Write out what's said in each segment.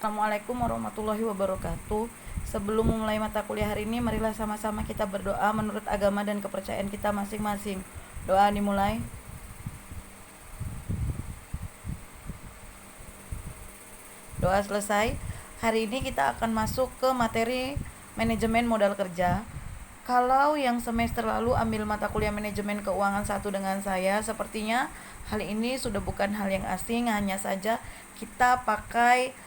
Assalamualaikum warahmatullahi wabarakatuh. Sebelum memulai mata kuliah hari ini, marilah sama-sama kita berdoa menurut agama dan kepercayaan kita masing-masing. Doa dimulai. Doa selesai. Hari ini kita akan masuk ke materi manajemen modal kerja. Kalau yang semester lalu ambil mata kuliah manajemen keuangan 1 dengan saya, sepertinya hal ini sudah bukan hal yang asing, hanya saja kita pakai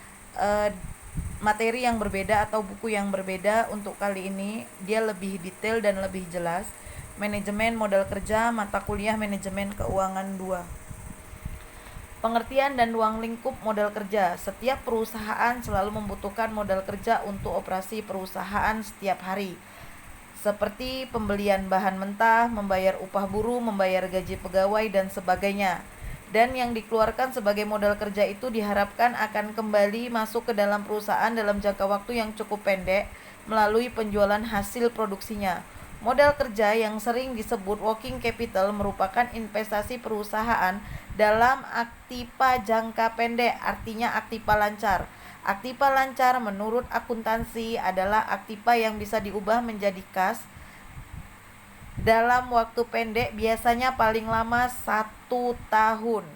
materi yang berbeda atau buku yang berbeda. Untuk kali ini dia lebih detail dan lebih jelas. Manajemen modal kerja, mata kuliah manajemen keuangan 2. Pengertian dan ruang lingkup modal kerja. Setiap perusahaan selalu membutuhkan modal kerja untuk operasi perusahaan setiap hari, seperti pembelian bahan mentah, membayar upah buruh, membayar gaji pegawai, dan sebagainya. Dan yang dikeluarkan sebagai modal kerja itu diharapkan akan kembali masuk ke dalam perusahaan dalam jangka waktu yang cukup pendek melalui penjualan hasil produksinya. Modal kerja yang sering disebut working capital merupakan investasi perusahaan dalam aktiva jangka pendek, artinya aktiva lancar. Aktiva lancar menurut akuntansi adalah aktiva yang bisa diubah menjadi kas dalam waktu pendek, biasanya paling lama 1 tahun.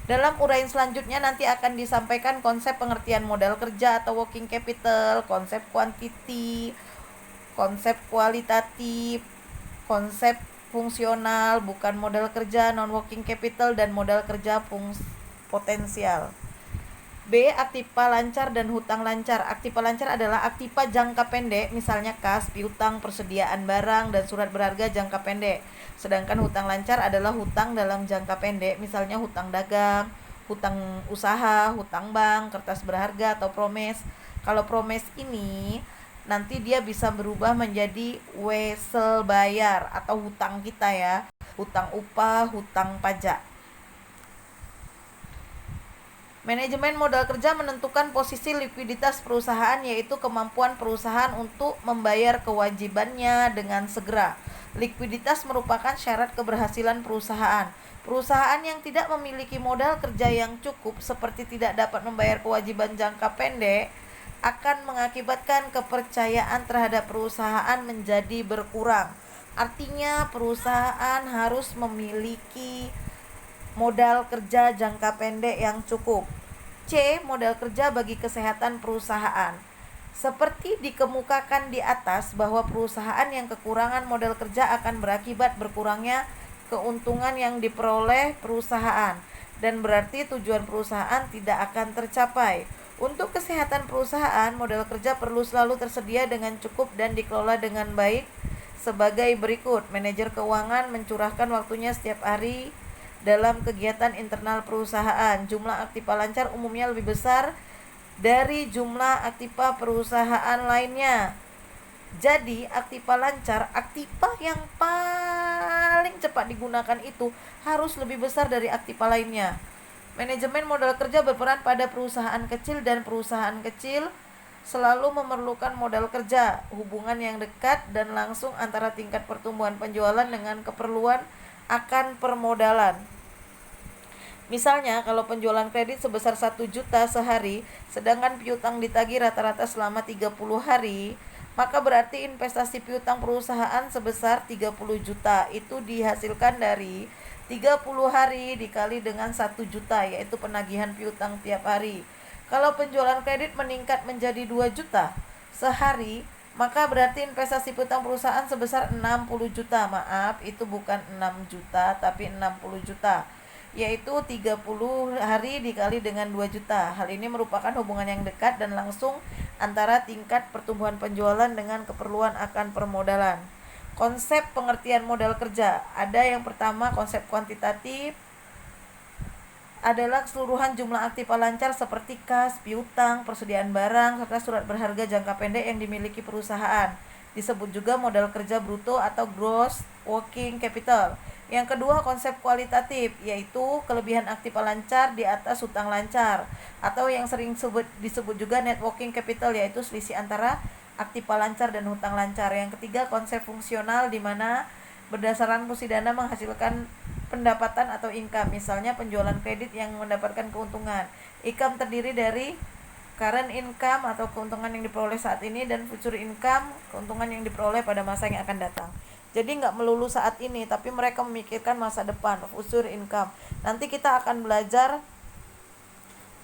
Dalam uraian selanjutnya nanti akan disampaikan konsep pengertian modal kerja atau working capital, konsep kuantiti, konsep kualitatif, konsep fungsional, bukan modal kerja, non-working capital, dan modal kerja potensial. B. Aktiva lancar dan hutang lancar. Aktiva lancar adalah aktiva jangka pendek, misalnya kas, piutang, persediaan barang, dan surat berharga jangka pendek. Sedangkan hutang lancar adalah hutang dalam jangka pendek, misalnya hutang dagang, hutang usaha, hutang bank, kertas berharga, atau promes. Kalau promes ini nanti dia bisa berubah menjadi wesel bayar atau hutang kita ya, hutang upah, hutang pajak. Manajemen modal kerja menentukan posisi likuiditas perusahaan, yaitu kemampuan perusahaan untuk membayar kewajibannya dengan segera. Likuiditas merupakan syarat keberhasilan perusahaan. Perusahaan yang tidak memiliki modal kerja yang cukup, seperti tidak dapat membayar kewajiban jangka pendek, akan mengakibatkan kepercayaan terhadap perusahaan menjadi berkurang. Artinya perusahaan harus memiliki modal kerja jangka pendek yang cukup. C. Modal kerja bagi kesehatan perusahaan. Seperti dikemukakan di atas bahwa perusahaan yang kekurangan modal kerja akan berakibat berkurangnya keuntungan yang diperoleh perusahaan, dan berarti tujuan perusahaan tidak akan tercapai. Untuk kesehatan perusahaan, modal kerja perlu selalu tersedia dengan cukup dan dikelola dengan baik sebagai berikut. Manajer keuangan mencurahkan waktunya setiap hari dalam kegiatan internal perusahaan. Jumlah aktiva lancar umumnya lebih besar dari jumlah aktiva perusahaan lainnya. Jadi aktiva lancar, aktiva yang paling cepat digunakan itu harus lebih besar dari aktiva lainnya. Manajemen modal kerja berperan pada perusahaan kecil, dan perusahaan kecil selalu memerlukan modal kerja. Hubungan yang dekat dan langsung antara tingkat pertumbuhan penjualan dengan keperluan akan permodalan. Misalnya, kalau penjualan kredit sebesar 1 juta sehari, sedangkan piutang ditagih rata-rata selama 30 hari, maka berarti investasi piutang perusahaan sebesar 30 juta. Itu dihasilkan dari 30 hari dikali dengan 1 juta, yaitu penagihan piutang tiap hari. Kalau penjualan kredit meningkat menjadi 2 juta sehari, maka berarti investasi piutang perusahaan sebesar 60 juta. Maaf, itu bukan 6 juta, tapi 60 juta. Yaitu 30 hari dikali dengan 2 juta. Hal ini merupakan hubungan yang dekat dan langsung antara tingkat pertumbuhan penjualan dengan keperluan akan permodalan. Konsep pengertian modal kerja. Ada yang pertama, konsep kuantitatif adalah keseluruhan jumlah aktiva lancar seperti kas, piutang, persediaan barang, serta surat berharga jangka pendek yang dimiliki perusahaan. Disebut juga modal kerja bruto atau gross working capital. Yang kedua, konsep kualitatif, yaitu kelebihan aktiva lancar di atas hutang lancar, atau yang sering disebut juga net working capital, yaitu selisih antara aktiva lancar dan hutang lancar. Yang ketiga, konsep fungsional, di mana berdasarkan fungsi dana menghasilkan pendapatan atau income, misalnya penjualan kredit yang mendapatkan keuntungan. Income terdiri dari current income atau keuntungan yang diperoleh saat ini, dan future income, keuntungan yang diperoleh pada masa yang akan datang. Jadi nggak melulu saat ini, tapi mereka memikirkan masa depan, future income. Nanti kita akan belajar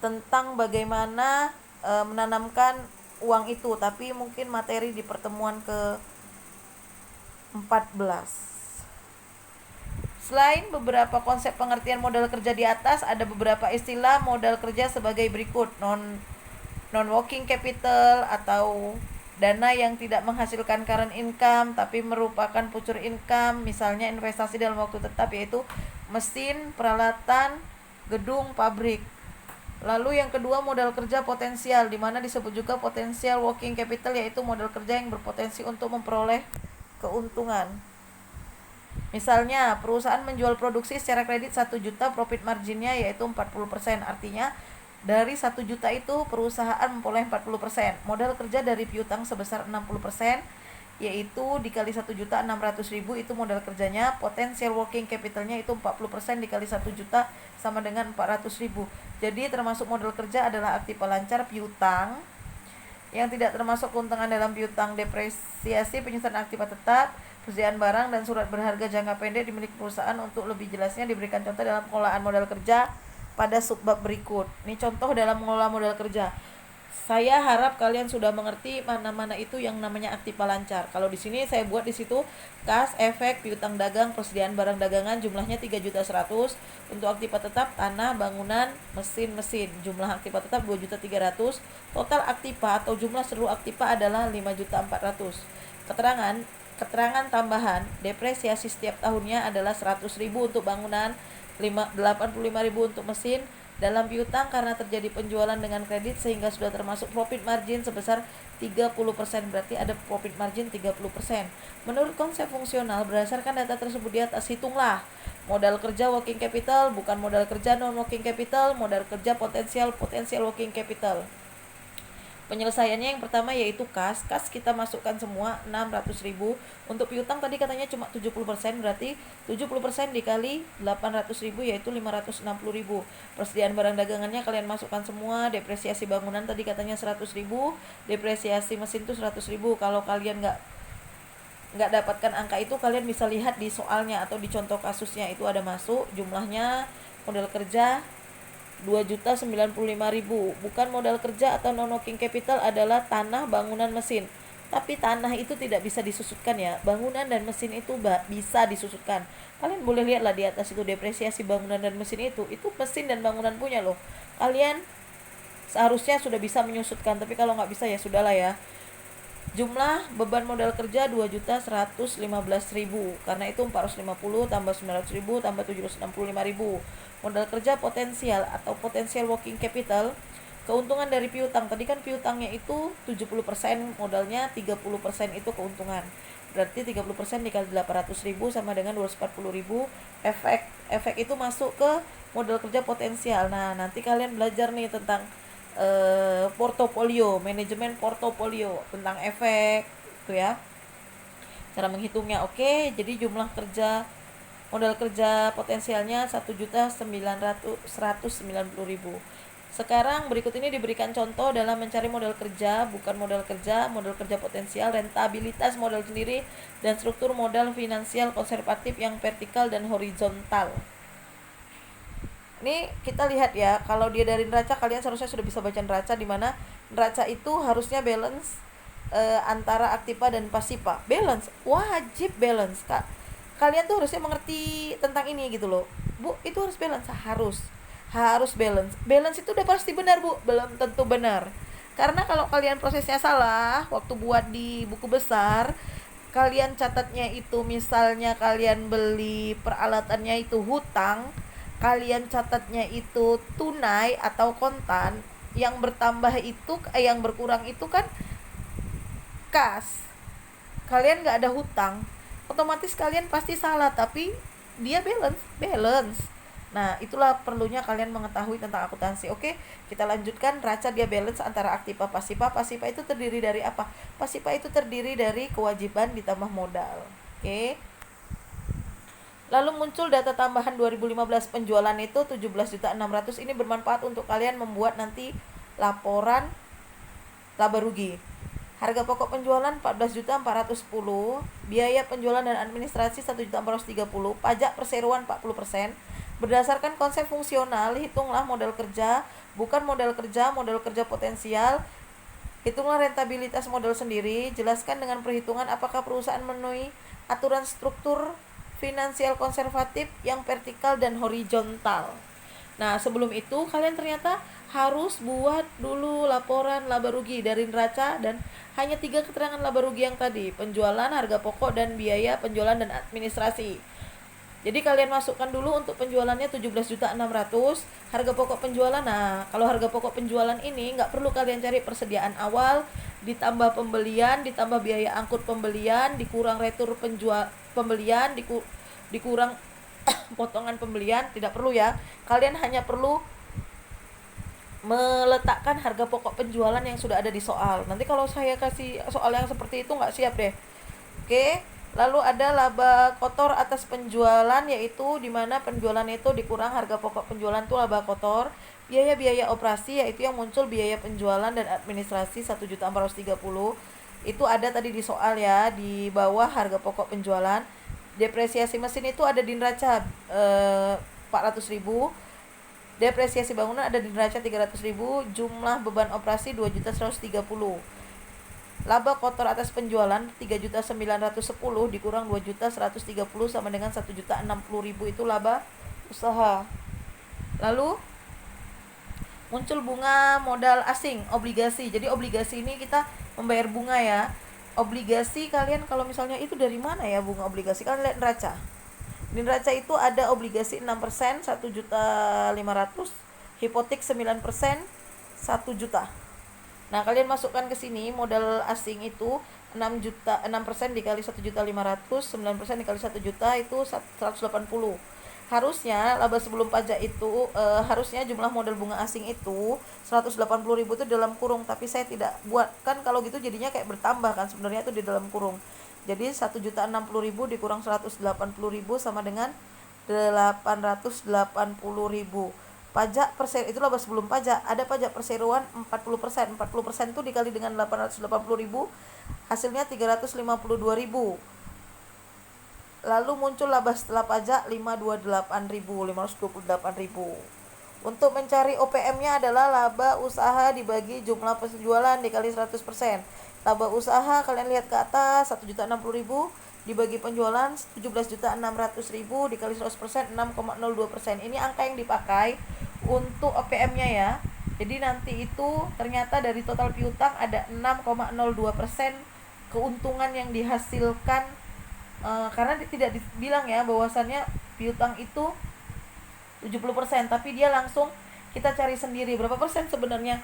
tentang bagaimana menanamkan uang itu, tapi mungkin materi di pertemuan ke-14. Selain beberapa konsep pengertian modal kerja di atas, ada beberapa istilah modal kerja sebagai berikut. Non-working capital atau dana yang tidak menghasilkan current income tapi merupakan future income, misalnya investasi dalam waktu tetap, yaitu mesin, peralatan, gedung, pabrik. Lalu yang kedua, modal kerja potensial, di mana disebut juga potential working capital, yaitu modal kerja yang berpotensi untuk memperoleh keuntungan. Misalnya, perusahaan menjual produksi secara kredit 1 juta, profit marginnya yaitu 40%. Artinya, dari 1 juta itu perusahaan memperoleh 40%. Modal kerja dari piutang sebesar 60%, yaitu dikali 1.600.000 itu modal kerjanya. Potensial working capitalnya itu 40% dikali 1 juta sama dengan 400.000. Jadi termasuk modal kerja adalah aktiva lancar, piutang. Yang tidak termasuk keuntungan dalam piutang, depresiasi, penyusunan aktiva tetap, persediaan barang, dan surat berharga jangka pendek dimiliki perusahaan. Untuk lebih jelasnya diberikan contoh dalam pengelolaan modal kerja pada subbab berikut. Ini contoh dalam mengelola modal kerja. Saya harap kalian sudah mengerti mana-mana itu yang namanya aktiva lancar. Kalau di sini saya buat di situ kas, efek, piutang dagang, persediaan barang dagangan jumlahnya 3.100.000. Untuk aktiva tetap tanah, bangunan, mesin. Jumlah aktiva tetap 2.300.000. Total aktiva atau jumlah seluruh aktiva adalah 5.400.000. Keterangan tambahan, depresiasi setiap tahunnya adalah 100.000 untuk bangunan, 85.000 untuk mesin. Dalam piutang, karena terjadi penjualan dengan kredit sehingga sudah termasuk profit margin sebesar 30%, berarti ada profit margin 30%. Menurut konsep fungsional, berdasarkan data tersebut di atas, hitunglah modal kerja working capital, bukan modal kerja non working capital, modal kerja potensial working capital. Penyelesaiannya yang pertama yaitu kas kita masukkan semua 600.000. Untuk piutang tadi katanya cuma 70%, berarti 70% dikali 800.000 yaitu 560.000. Persediaan barang dagangannya kalian masukkan semua. Depresiasi bangunan tadi katanya 100.000, depresiasi mesin itu 100.000. Kalau kalian nggak dapatkan angka itu, kalian bisa lihat di soalnya atau di contoh kasusnya, itu ada masuk jumlahnya. Modal kerja 2.095.000. Bukan modal kerja atau non working capital adalah tanah, bangunan, mesin. Tapi tanah itu tidak bisa disusutkan ya. Bangunan dan mesin itu bisa disusutkan. Kalian boleh lihatlah di atas itu depresiasi bangunan dan mesin itu mesin dan bangunan punya loh. Kalian seharusnya sudah bisa menyusutkan, tapi kalau nggak bisa ya sudahlah ya. Jumlah beban modal kerja 2.115.000, karena itu 450 tambah 900.000 tambah 765.000. Modal kerja potensial atau potensial working capital, keuntungan dari piutang. Tadi kan piutangnya itu 70% modalnya, 30% itu keuntungan. Berarti 30% dikali 800.000 sama dengan 240.000. Efek itu masuk ke modal kerja potensial. Nah, nanti kalian belajar nih tentang portofolio, manajemen portofolio, tentang efek itu ya, cara menghitungnya. Oke, jadi jumlah kerja modal kerja potensialnya 1.190.000. Sekarang berikut ini diberikan contoh dalam mencari modal kerja, bukan modal kerja potensial, rentabilitas modal sendiri, dan struktur modal finansial konservatif yang vertikal dan horizontal. Ini kita lihat ya, kalau dia dari neraca, kalian seharusnya sudah bisa baca neraca, di mana neraca itu harusnya balance antara aktiva dan pasiva. Balance, wajib balance Kak. Kalian tuh harusnya mengerti tentang ini gitu loh. Bu, itu harus balance, harus balance. Balance itu udah pasti benar, Bu, belum tentu benar. Karena kalau kalian prosesnya salah, waktu buat di buku besar, kalian catatnya itu misalnya kalian beli peralatannya itu hutang, kalian catatnya itu tunai atau kontan, yang bertambah itu yang berkurang itu kan kas. Kalian nggak ada hutang, otomatis kalian pasti salah, tapi dia balance. Nah, itulah perlunya kalian mengetahui tentang akuntansi. Oke, kita lanjutkan. Neraca dia balance antara aktiva pasiva. Pasiva itu terdiri dari apa? Pasiva itu terdiri dari kewajiban ditambah modal. Oke. Lalu muncul data tambahan 2015 penjualan itu 17.600.000. Ini bermanfaat untuk kalian membuat nanti laporan laba rugi. Harga pokok penjualan 14.410, biaya penjualan dan administrasi 1.430, pajak perseroan 40%. Berdasarkan konsep fungsional, hitunglah modal kerja, bukan modal kerja potensial. Hitunglah rentabilitas modal sendiri, jelaskan dengan perhitungan apakah perusahaan memenuhi aturan struktur finansial konservatif yang vertikal dan horizontal. Nah, sebelum itu kalian ternyata harus buat dulu laporan laba rugi dari neraca dan hanya 3 keterangan laba rugi yang tadi, penjualan, harga pokok, dan biaya penjualan dan administrasi. Jadi kalian masukkan dulu untuk penjualannya 17.600.000, harga pokok penjualan. Nah, kalau harga pokok penjualan ini nggak perlu kalian cari persediaan awal, ditambah pembelian, ditambah biaya angkut pembelian, dikurang retur pembelian, dikurang potongan pembelian, tidak perlu ya. Kalian hanya perlu meletakkan harga pokok penjualan yang sudah ada di soal. Nanti kalau saya kasih soal yang seperti itu nggak siap deh. Oke. Lalu ada laba kotor atas penjualan, yaitu dimana penjualan itu dikurang harga pokok penjualan itu laba kotor. Biaya operasi, yaitu yang muncul biaya penjualan dan administrasi 1.430. Itu ada tadi di soal ya, di bawah harga pokok penjualan. Depresiasi mesin itu ada di neraca 400.000. Depresiasi bangunan ada di neraca 300.000. Jumlah beban operasi 2.130. Laba kotor atas penjualan 3.910 dikurang 2.130 sama dengan 1.060.000, itu laba usaha. Lalu muncul bunga modal asing, obligasi. Jadi obligasi ini kita membayar bunga ya. Obligasi kalian kalau misalnya itu dari mana ya bunga obligasi? Kalian lihat neraca. Di neraca itu ada obligasi 6%, 1.500.000, hipotek 9%, 1 juta. Nah, kalian masukkan ke sini modal asing itu 6% dikali 1.500.000, 9% dikali 1 juta itu 180. Harusnya laba sebelum pajak itu harusnya jumlah modal bunga asing itu 180.000 itu dalam kurung, tapi saya tidak buat. Kan kalau gitu jadinya kayak bertambah kan, sebenarnya itu di dalam kurung. Jadi 1.060.000 dikurang 180.000 sama dengan 880.000. Pajak persen itu laba sebelum pajak, ada pajak perseroan 40%. 40% itu dikali dengan 880.000, hasilnya 352.000. Lalu muncul laba setelah pajak 528.000. Untuk mencari OPM-nya adalah laba usaha dibagi jumlah penjualan dikali 100%. Laba usaha kalian lihat ke atas 1.060.000 dibagi penjualan 17.600.000 dikali 100%, 6,02%. Ini angka yang dipakai untuk OPM-nya ya. Jadi nanti itu ternyata dari total piutang ada 6,02% keuntungan yang dihasilkan, karena tidak dibilang ya bahwasannya piutang itu 70%, tapi dia langsung kita cari sendiri berapa persen sebenarnya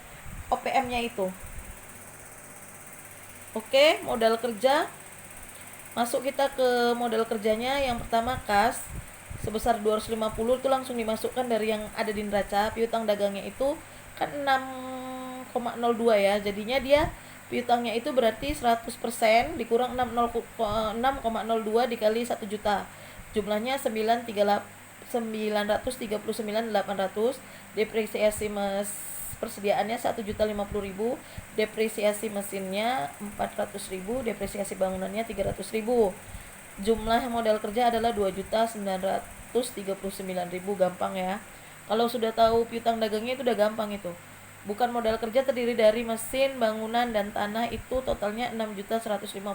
OPM-nya itu. Oke, modal kerja. Masuk kita ke modal kerjanya. Yang pertama kas sebesar 250 itu langsung dimasukkan dari yang ada di neraca. Piutang dagangnya itu kan 6,02 ya. Jadinya dia piutangnya itu berarti 100% dikurang 6,02 dikali 1 juta. Jumlahnya 939.800. Depresiasi persediaannya 1.050.000, depresiasi mesinnya 400.000, depresiasi bangunannya 300.000. Jumlah modal kerja adalah 2.939.000. Gampang ya. Kalau sudah tahu piutang dagangnya itu udah gampang itu. Bukan modal kerja terdiri dari mesin, bangunan, dan tanah, itu totalnya 6.150.000.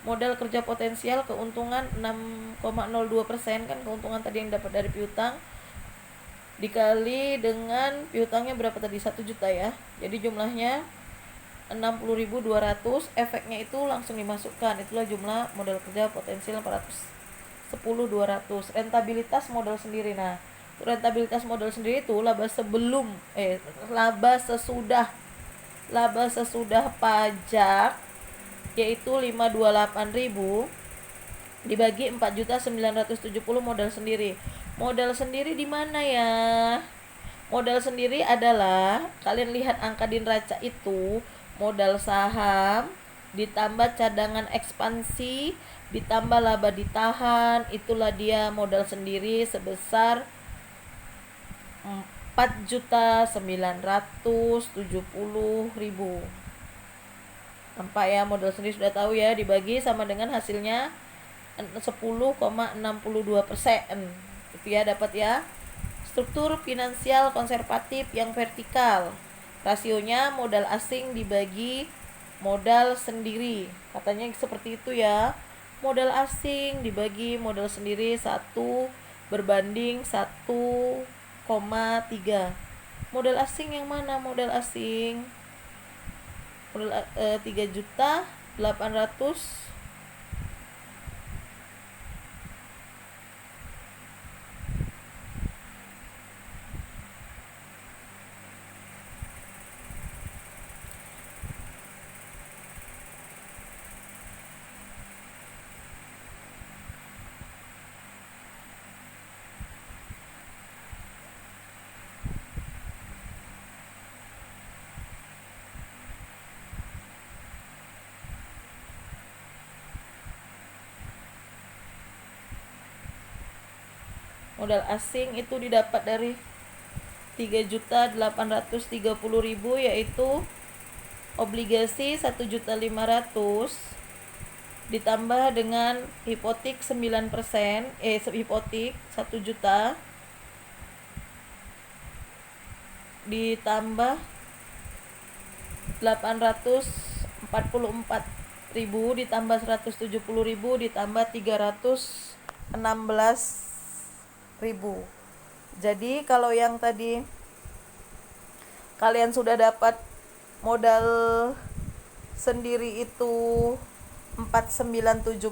Modal kerja potensial keuntungan 6,02%, kan keuntungan tadi yang dapat dari piutang, dikali dengan piutangnya berapa tadi, 1 juta ya. Jadi jumlahnya 60.200. Efeknya itu langsung dimasukkan. Itulah jumlah modal kerja potensial 410.200. Rentabilitas modal sendiri. Nah, rentabilitas modal sendiri itu laba sesudah pajak, yaitu 528.000 dibagi 4.970 modal sendiri. Modal sendiri di mana ya? Modal sendiri adalah kalian lihat angka di neraca itu modal saham ditambah cadangan ekspansi ditambah laba ditahan, itulah dia modal sendiri sebesar 4.970.000. Nampak ya, modal sendiri sudah tahu ya, dibagi sama dengan hasilnya 10,62%. Itu ya, dapat ya. Struktur finansial konservatif yang vertikal. Rasionya modal asing dibagi modal sendiri. Katanya seperti itu ya. Modal asing dibagi modal sendiri 1 berbanding 1,3. Modal asing yang mana? Modal asing 3.800.000. Modal asing itu didapat dari 3.830.000, yaitu obligasi 1.500.000 ditambah dengan hipotek 9%, hipotek 1 juta ditambah 844.000 ditambah 170.000 ditambah 316.000. Jadi kalau yang tadi kalian sudah dapat modal sendiri itu 4.970,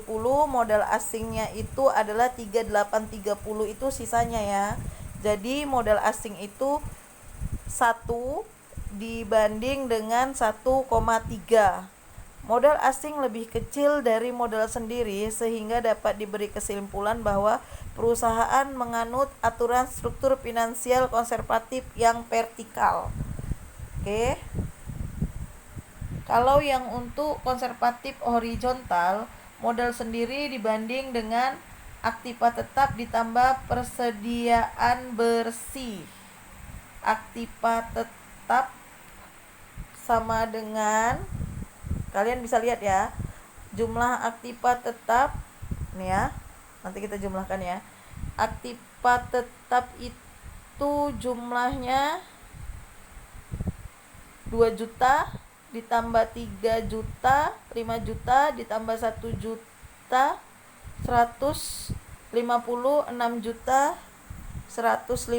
modal asingnya itu adalah 3.830, itu sisanya ya. Jadi modal asing itu 1 dibanding dengan 1,3. Modal asing lebih kecil dari modal sendiri sehingga dapat diberi kesimpulan bahwa perusahaan menganut aturan struktur finansial konservatif yang vertikal. Oke. Kalau yang untuk konservatif horizontal, modal sendiri dibanding dengan aktiva tetap ditambah persediaan bersih. Aktiva tetap sama dengan, kalian bisa lihat ya, jumlah aktiva tetap nih ya, nanti kita jumlahkan ya. Aktiva tetap itu jumlahnya 2 juta ditambah 3 juta, 5 juta ditambah 1 juta, 150, 6 juta 150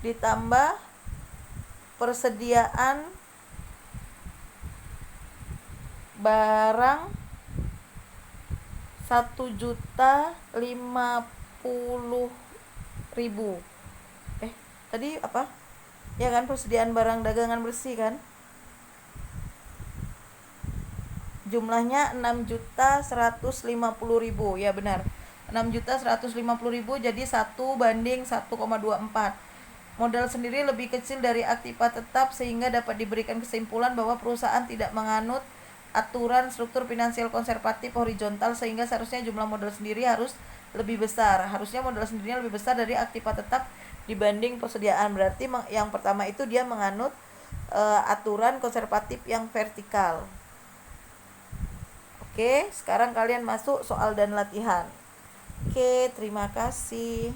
ditambah persediaan barang 1.050.000. Tadi apa? Ya kan, persediaan barang dagangan bersih kan? Jumlahnya 6.150.000. Ya benar. 6.150.000, jadi 1 banding 1,24. Modal sendiri lebih kecil dari aktiva tetap sehingga dapat diberikan kesimpulan bahwa perusahaan tidak menganut aturan struktur finansial konservatif horizontal sehingga seharusnya jumlah modal sendiri harus lebih besar. Harusnya modal sendirinya lebih besar dari aktiva tetap dibanding persediaan. Berarti yang pertama itu dia menganut aturan konservatif yang vertikal. Oke, sekarang kalian masuk soal dan latihan. Oke, terima kasih.